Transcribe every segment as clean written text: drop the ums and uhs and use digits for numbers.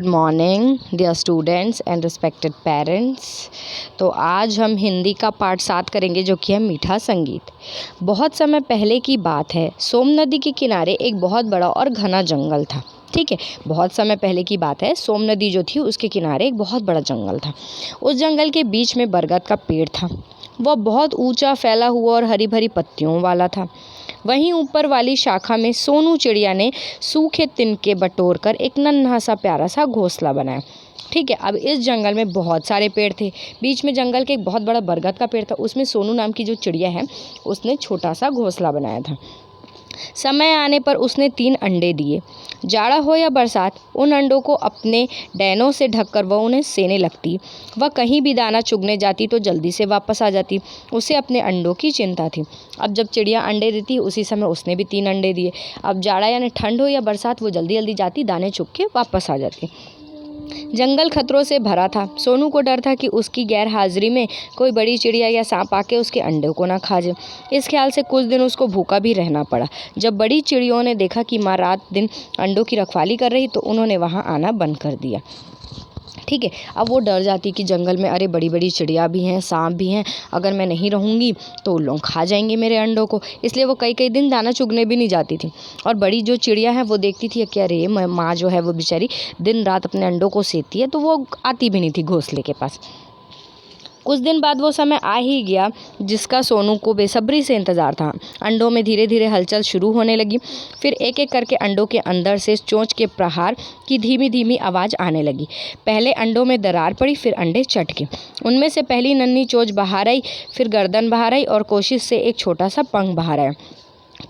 Good morning dear students and respected parents. तो आज हम हिंदी का पार्ट 7 करेंगे जो कि है मीठा संगीत। बहुत समय पहले की बात है, सोम नदी के किनारे एक बहुत बड़ा और घना जंगल था। ठीक है, बहुत समय पहले की बात है, सोम नदी जो थी उसके किनारे एक बहुत बड़ा जंगल था। उस जंगल के बीच में बरगद का पेड़ था। वह बहुत ऊंचा फैला हुआ और हरी भरी पत्तियों वाला था। वहीं ऊपर वाली शाखा में सोनू चिड़िया ने सूखे तिनके बटोर कर एक नन्हा सा प्यारा सा घोंसला बनाया। ठीक है, अब इस जंगल में बहुत सारे पेड़ थे। बीच में जंगल के एक बहुत बड़ा बरगद का पेड़ था। उसमें सोनू नाम की जो चिड़िया है उसने छोटा सा घोंसला बनाया था। समय आने पर उसने 3 अंडे दिए। जाड़ा हो या बरसात, उन अंडों को अपने डैनों से ढककर वह उन्हें सेने लगती। वह कहीं भी दाना चुगने जाती तो जल्दी से वापस आ जाती। उसे अपने अंडों की चिंता थी। अब जब चिड़िया अंडे देती उसी समय उसने भी 3 अंडे दिए। अब जाड़ा यानी ठंड हो या बरसात, वो जल्दी जल्दी जाती, दाने चुग के वापस आ जाती। जंगल खतरों से भरा था। सोनू को डर था कि उसकी गैर हाजिरी में कोई बड़ी चिड़िया या सांप आके उसके अंडों को ना खा जाए। इस ख्याल से कुछ दिन उसको भूखा भी रहना पड़ा। जब बड़ी चिड़ियों ने देखा कि माँ रात दिन अंडों की रखवाली कर रही तो उन्होंने वहाँ आना बंद कर दिया। ठीक है, अब वो डर जाती कि जंगल में अरे बड़ी बड़ी चिड़िया भी हैं, सांप भी हैं, अगर मैं नहीं रहूँगी तो लोग खा जाएंगे मेरे अंडों को। इसलिए वो कई कई दिन दाना चुगने भी नहीं जाती थी। और बड़ी जो चिड़िया है वो देखती थी कि अरे माँ जो है वो बेचारी दिन रात अपने अंडों को सेती है, तो वो आती भी नहीं थी घोंसले के पास। कुछ दिन बाद वो समय आ ही गया जिसका सोनू को बेसब्री से इंतज़ार था। अंडों में धीरे धीरे हलचल शुरू होने लगी। फिर एक एक करके अंडों के अंदर से चोंच के प्रहार की धीमी धीमी आवाज़ आने लगी। पहले अंडों में दरार पड़ी, फिर अंडे चटके। उनमें से पहली नन्ही चोंच बाहर आई, फिर गर्दन बाहर आई और कोशिश से एक छोटा सा पंख बाहर आया।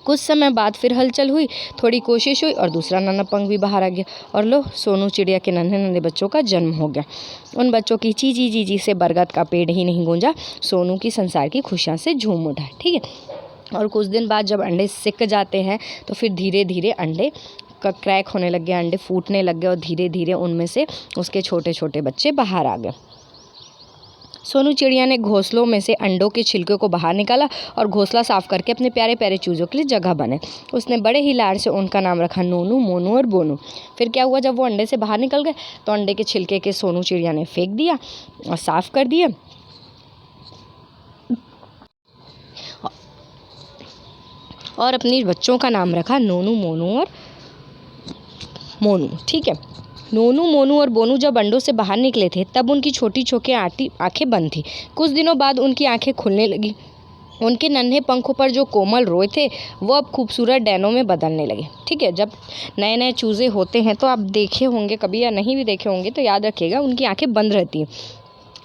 कुछ समय बाद फिर हलचल हुई, थोड़ी कोशिश हुई और दूसरा नन्हा पंख भी बाहर आ गया। और लो, सोनू चिड़िया के नन्हे नन्हे बच्चों का जन्म हो गया। उन बच्चों की ची ची ची ची से बरगद का पेड़ ही नहीं गूंजा, सोनू की संसार की खुशियाँ से झूम उठा। ठीक है, और कुछ दिन बाद जब अंडे सिक जाते हैं तो फिर धीरे धीरे अंडे का क्रैक होने लग गया, अंडे फूटने लग गए और धीरे धीरे उनमें से उसके छोटे छोटे बच्चे बाहर आ गए। सोनू चिड़िया ने घोंसलों में से अंडों के छिलके को बाहर निकाला और घोंसला साफ करके अपने प्यारे प्यारे चूजों के लिए जगह बनाई। उसने बड़े ही लाड से उनका नाम रखा नोनू, मोनू और बोनू। फिर क्या हुआ, जब वो अंडे से बाहर निकल गए तो अंडे के छिलके के सोनू चिड़िया ने फेंक दिया और साफ कर दिया और अपने बच्चों का नाम रखा नोनू, मोनू और मोनू। ठीक है, नोनू, मोनू और बोनू जब अंडों से बाहर निकले थे तब उनकी छोटी छोटी आंखें बंद थी। कुछ दिनों बाद उनकी आंखें खुलने लगी। उनके नन्हे पंखों पर जो कोमल रोए थे वो अब खूबसूरत डैनों में बदलने लगे। ठीक है, जब नए नए चूज़े होते हैं तो आप देखे होंगे कभी या नहीं भी देखे होंगे तो याद रखिएगा उनकी आंखें बंद रहती हैं।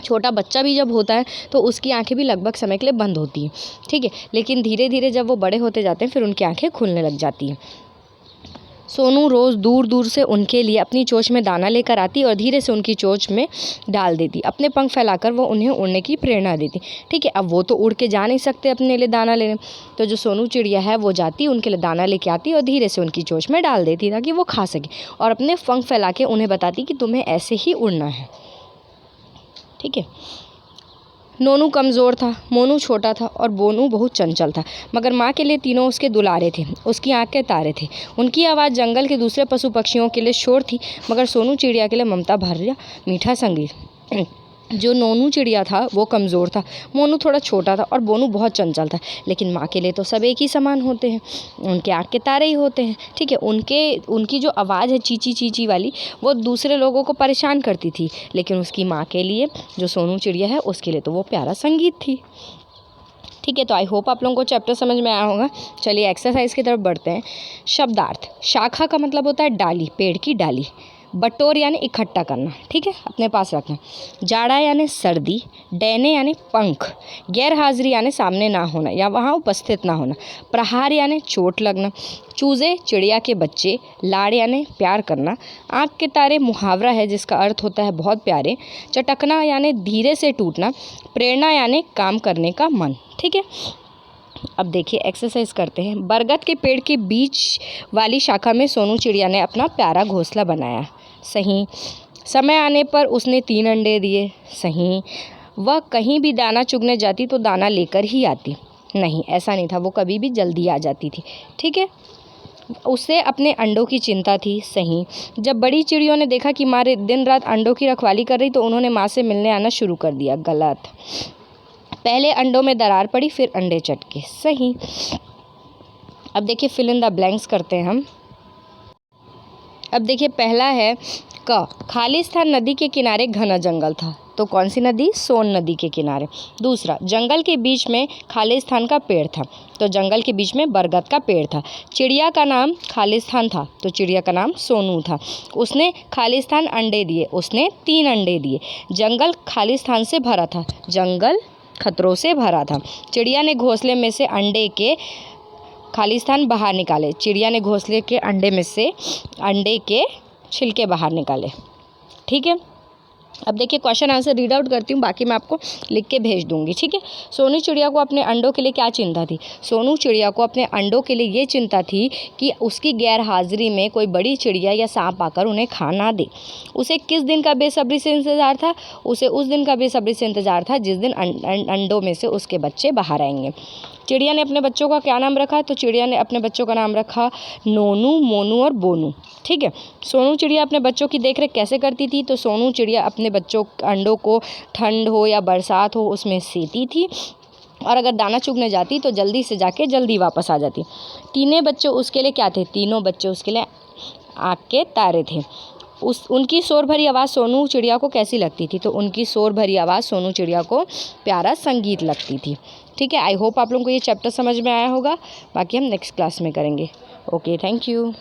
छोटा बच्चा भी जब होता है तो उसकी आंखें भी लगभग समय के लिए बंद होती हैं। ठीक है, लेकिन धीरे धीरे जब वो बड़े होते जाते हैं फिर उनकी आंखें खुलने लग जाती हैं। सोनू रोज़ दूर दूर से उनके लिए अपनी चोंच में दाना लेकर आती और धीरे से उनकी चोंच में डाल देती। अपने पंख फैलाकर वो उन्हें उड़ने की प्रेरणा देती। ठीक है, अब वो तो उड़ के जा नहीं सकते अपने लिए दाना लेने, तो जो सोनू चिड़िया है वो जाती, उनके लिए दाना लेके आती और धीरे से उनकी चोंच में डाल देती ताकि वो खा सके और अपने पंख फैला के उन्हें बताती कि तुम्हें ऐसे ही उड़ना है। ठीक है, नोनू कमज़ोर था, मोनू छोटा था और बोनू बहुत चंचल था, मगर माँ के लिए तीनों उसके दुलारे थे, उसकी आँख के तारे थे। उनकी आवाज़ जंगल के दूसरे पशु पक्षियों के लिए शोर थी, मगर सोनू चिड़िया के लिए ममता भरा मीठा संगीत। जो नोनू चिड़िया था वो कमज़ोर था, मोनू थोड़ा छोटा था और बोनू बहुत चंचल था, लेकिन माँ के लिए तो सब एक ही समान होते हैं, उनके आँख के तारे ही होते हैं। ठीक है, उनकी जो आवाज़ है चीची चीची वाली वो दूसरे लोगों को परेशान करती थी, लेकिन उसकी माँ के लिए जो सोनू चिड़िया है उसके लिए तो वो प्यारा संगीत थी। ठीक है, तो आई होप आप लोगों को चैप्टर समझ में आया होगा। चलिए एक्सरसाइज की तरफ बढ़ते हैं। शब्दार्थ। शाखा का मतलब होता है डाली, पेड़ की डाली। बटोर यानी इकट्ठा करना, ठीक है, अपने पास रखना। जाड़ा यानी सर्दी। डैने यानी पंख। गैर हाजिरी यानी सामने ना होना या वहाँ उपस्थित ना होना। प्रहार यानी चोट लगना। चूज़े चिड़िया के बच्चे। लाड़ यानी प्यार करना। आँख के तारे मुहावरा है जिसका अर्थ होता है बहुत प्यारे। चटकना यानी धीरे से टूटना। प्रेरणा यानी काम करने का मन। ठीक है, अब देखिए एक्सरसाइज करते हैं। बरगद के पेड़ के बीच वाली शाखा में सोनू चिड़िया ने अपना प्यारा घोंसला बनाया। सही। समय आने पर उसने 3 अंडे दिए। सही। वह कहीं भी दाना चुगने जाती तो दाना लेकर ही आती। नहीं, ऐसा नहीं था, वो कभी भी जल्दी आ जाती थी। ठीक है, उसे अपने अंडों की चिंता थी। सही। जब बड़ी चिड़ियों ने देखा कि माँ दिन रात अंडों की रखवाली कर रही तो उन्होंने माँ से मिलने आना शुरू कर दिया। गलत। पहले अंडों में दरार पड़ी फिर अंडे चटके। सही। अब देखिए फिल इन द ब्लैंक्स करते हैं हम। अब देखिए पहला है क, खालिस्तान नदी के किनारे घना जंगल था। तो कौन सी नदी? सोन नदी के किनारे। दूसरा, जंगल के बीच में खालिस्तान का पेड़ था। तो जंगल के बीच में बरगद का पेड़ था। चिड़िया का नाम खालिस्तान था तो चिड़िया का नाम सोनू था। उसने खालिस्तान अंडे दिए। उसने 3 अंडे दिए। जंगल खालिस्तान से भरा था। जंगल खतरों से भरा था। चिड़िया ने घोंसले में से अंडे के खालिस्तान बाहर निकाले। चिड़िया ने घोंसले के अंडे में से अंडे के छिलके बाहर निकाले। ठीक है। अब देखिए क्वेश्चन आंसर रीड आउट करती हूँ, बाकी मैं आपको लिख के भेज दूँगी। ठीक है। सोनू चिड़िया को अपने अंडों के लिए क्या चिंता थी? सोनू चिड़िया को अपने अंडों के लिए ये चिंता थी कि उसकी गैर हाजिरी में कोई बड़ी चिड़िया या सांप आकर उन्हें खा ना दे। उसे किस दिन का बेसब्री से इंतज़ार था? उसे उस दिन का बेसब्री से इंतज़ार था जिस दिन अंडों में से उसके बच्चे बाहर आएंगे। चिड़िया ने अपने बच्चों का क्या नाम रखा? तो चिड़िया ने अपने बच्चों का नाम रखा नोनू, मोनू और बोनू। ठीक है। सोनू चिड़िया अपने बच्चों की देखरेख कैसे करती थी? तो सोनू चिड़िया अपने बच्चों अंडों को ठंड हो या बरसात हो उसमें सेती थी, और अगर दाना चुगने जाती तो जल्दी से जाके जल्दी वापस आ जाती। तीनों बच्चे उसके लिए क्या थे? तीनों बच्चे उसके लिए आग के तारे थे। उनकी शोर भरी आवाज़ सोनू चिड़िया को कैसी लगती थी? तो उनकी शोर भरी आवाज़ सोनू चिड़िया को प्यारा संगीत लगती थी। ठीक है। आई होप आप लोगों को ये चैप्टर समझ में आया होगा। बाकी हम नेक्स्ट क्लास में करेंगे। Okay, thank you.